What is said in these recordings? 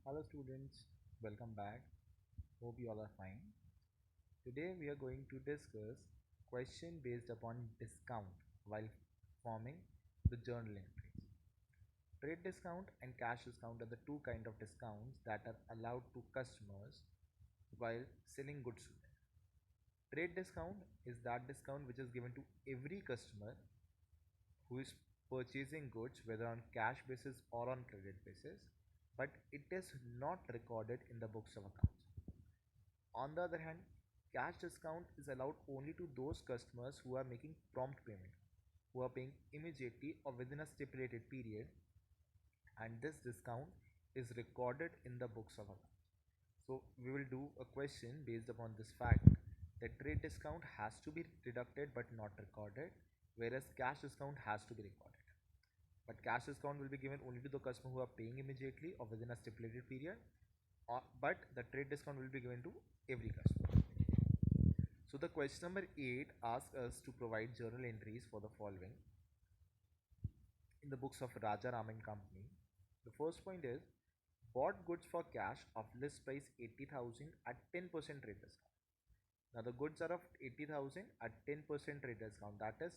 Hello students, welcome back. Hope you all are fine. Today we are going to discuss question based upon discount while forming the journal entries. Trade discount and cash discount are the two kind of discounts that are allowed to customers while selling goods to them. Trade discount is that discount which is given to every customer who is purchasing goods whether on cash basis or on credit basis, but it is not recorded in the books of accounts. On the other hand, cash discount is allowed only to those customers who are making prompt payment, who are paying immediately or within a stipulated period, and this discount is recorded in the books of accounts. So we will do a question based upon this fact that trade discount has to be deducted but not recorded, whereas cash discount has to be recorded. But cash discount will be given only to the customer who are paying immediately or within a stipulated period, but the trade discount will be given to every customer. So the question number 8 asks us to provide journal entries for the following in the books of Raja Ram and Company. The first point is bought goods for cash of list price 80,000 at 10% rate discount. Now the goods are of 80,000 at 10% rate discount, that is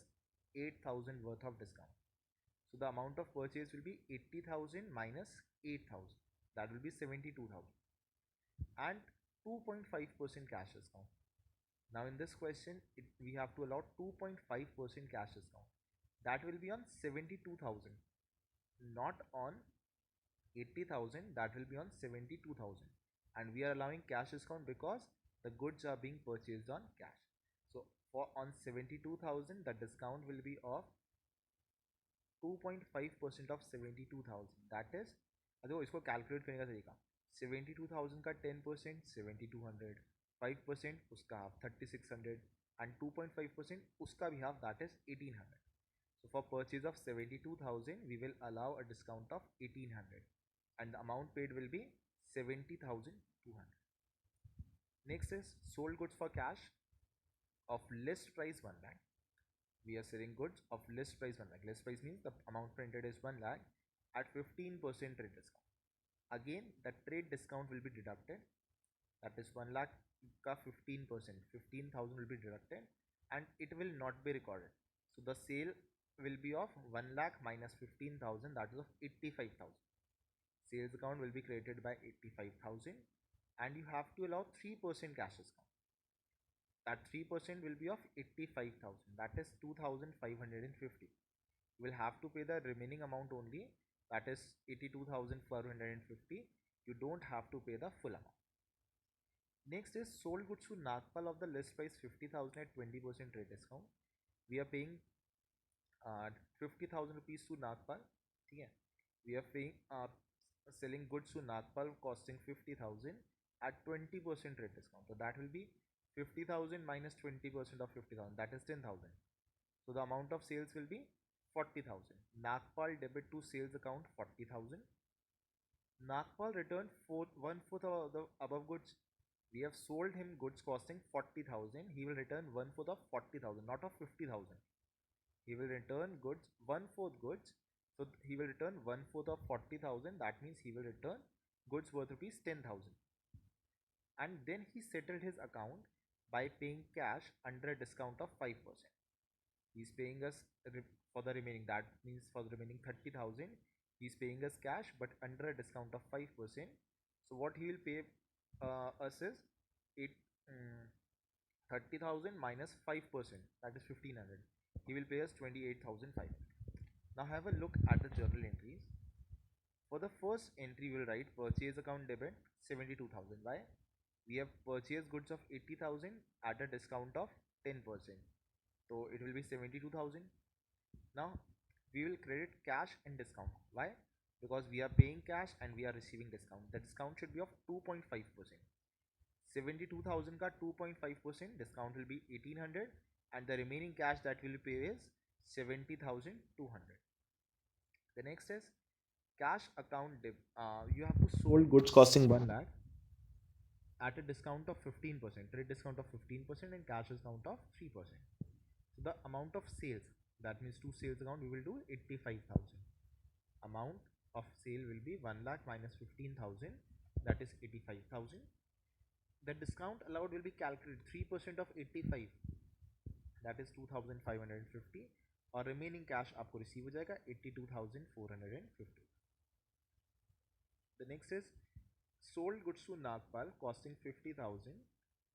8,000 worth of discount. So the amount of purchase will be 80,000 minus 8,000, that will be 72,000, and 2.5% cash discount. Now in this question, we have to allow 2.5% cash discount. That will be on 72,000, not on 80,000. That will be on 72,000. And we are allowing cash discount because the goods are being purchased on cash. So for on 72,000, the discount will be of 2.5% of 72,000. That is, देखो इसको calculate करने का तरीका 72,000 का 10% 7,200, 5% उसका half 3,600 and 2.5% उसका भी half that is 1,800. So for purchase of 72,000 we will allow a discount of 1,800 and the amount paid will be 70,200. Next is sold goods for cash of list price 1 lakh. We are selling goods of list price 1 lakh. List price means the amount printed is 1 lakh at 15% trade discount. Again, the trade discount will be deducted. That is 1 lakh ka 15%, 15,000 will be deducted and it will not be recorded. So the sale will be of 1 lakh minus 15,000, that is of 85,000. Sales account will be created by 85,000 and you have to allow 3% cash discount. That 3% will be of 85,000, that is 2,550. You will have to pay the remaining amount only, that is 82,450. You don't have to pay the full amount. Next is sold goods to Nagpal of the list price 50,000 at 20% trade discount. We are paying 50,000 rupees to Nagpal. Okay. We are paying selling goods to Nagpal costing 50,000 at 20% trade discount. So that will be 50,000 minus 20% of 50,000, that is 10,000. So the amount of sales will be 40,000. Nagpal debit to sales account 40,000. Nagpal returned 1/4 of the above goods. We have sold him goods costing 40,000. He will return 1/4 of 40,000, not of 50,000. He will return goods 1/4 goods. So he will return 1/4 of 40,000. That means he will return goods worth rupees 10,000. And then he settled his account by paying cash under a discount of 5%. He's paying us for the remaining, that means for the remaining 30,000 he's paying us cash but under a discount of 5%. So what he will pay us is 30,000 minus 5%, that is 1,500. He will pay us 28,500. Now have a look at the journal entries. For the first entry we will write purchase account debit 72,000. Why? We have purchased goods of 80,000 at a discount of 10%. So it will be 72,000. Now we will credit cash and discount. Why? Because we are paying cash and we are receiving discount. The discount should be of 2.5%. 72,000 ka 2.5% discount will be 1,800 and the remaining cash that we will pay is 70,200. The next is cash account dip. You have to sold goods costing 1 lakh at a discount of 15%, trade discount of 15% and cash discount of 3%. So the amount of sales, that means to sales account we will do 85,000. Amount of sale will be 1 lakh minus 15,000 that is 85,000. The discount allowed will be calculated 3% of 85, that is 2,550, और remaining cash आपको receive हो जाएगा 82,450. The next is sold goods to Nagpal costing 50,000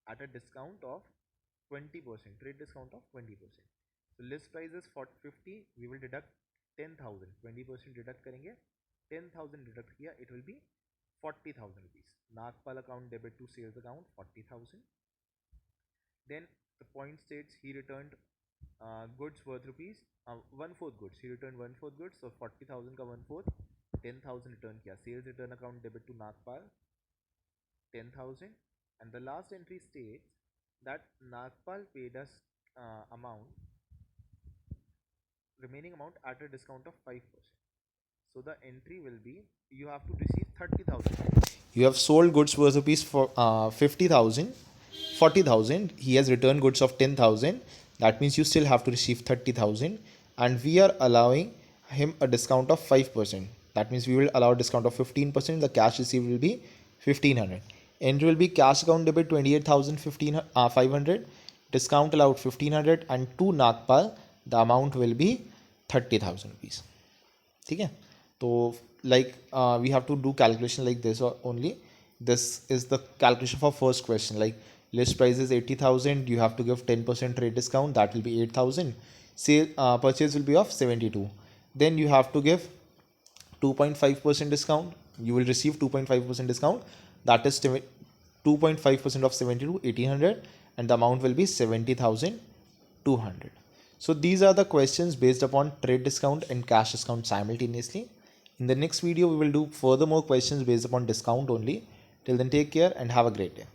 at a discount of 20%, trade discount of 20%. So list price is 50, we will deduct 10,000, 20% deduct करेंगे, 10,000 deduct किया, it will be 40,000 rupees. Nagpal account debit to sales account 40,000. Then the point states he returned goods worth rupees, one fourth goods, he returned one fourth goods, so 40,000 का one fourth, 10,000 return किया. Sales return account debit to Nagpal 10,000. And the last entry states that Nagpal paid us remaining amount at a discount of 5%. So the entry will be, you have to receive 30,000. You have sold goods worth rupees for 50,000, 40,000. He has returned goods of 10,000. That means you still have to receive 30,000, and we are allowing him a discount of 5%. That means we will allow a discount of 15%. The cash received will be 1,500. Entry will be cash account debit 28,500. Discount allowed 1,500, and to Nagpal the amount will be 30,000 rupees. ठीक है, तो like we have to do calculation like this only. This is the calculation for first question. Like list price is 80,000, you have to give 10% trade discount, that will be 8,000. Sale purchase will be of 72, then you have to give 2.5% discount, you will receive 2.5% discount, that is 2.5% of 72, 1,800, and the amount will be 70,200. So these are the questions based upon trade discount and cash discount simultaneously. In the next video, we will do further more questions based upon discount only. Till then, take care and have a great day.